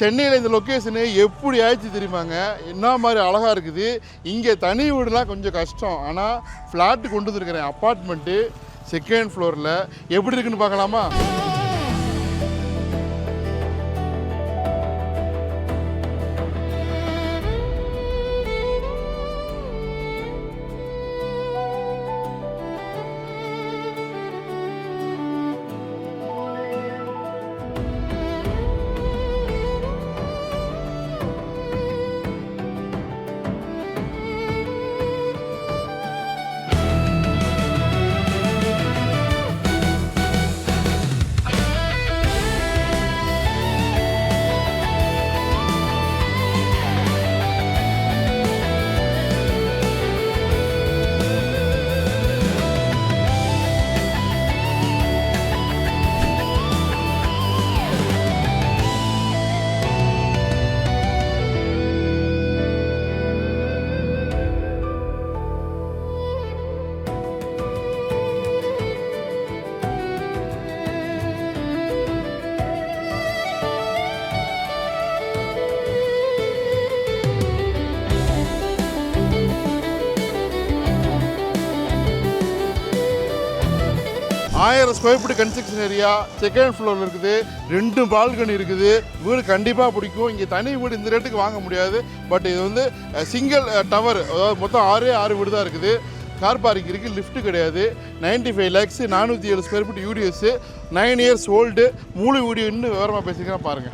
சென்னையில் இந்த லொக்கேஷனு எப்படி ஆயிடுச்சு தெரியுமாங்க? என்ன மாதிரி அழகாக இருக்குது. இங்கே தனி வீடுலாம் கொஞ்சம் கஷ்டம். ஆனால் ஃப்ளாட்டு கொண்டு வந்துருக்கிறேன், அப்பார்ட்மெண்ட்டு, செகண்ட் ஃப்ளோரில். எப்படி இருக்குன்னு பார்க்கலாமா? ஆயிரம் square feet construction area, second ஃப்ளோரில் இருக்குது, 2 பால்கனி இருக்குது. வீடு கண்டிப்பாக பிடிக்கும். இங்கே தனி வீடு இந்த ரேட்டுக்கு வாங்க முடியாது. பட் இது வந்து சிங்கிள் டவர், அதாவது மொத்தம் 6 வீடு தான் இருக்குது. கார் பார்க்கிங் இருக்குது, லிஃப்ட்டு கிடையாது. 95 lakhs, 407 square feet UDS, 9 years old. மூணு வீடியோ இன்னும் விவரமாக பேசிக்கிறேன் பாருங்கள்.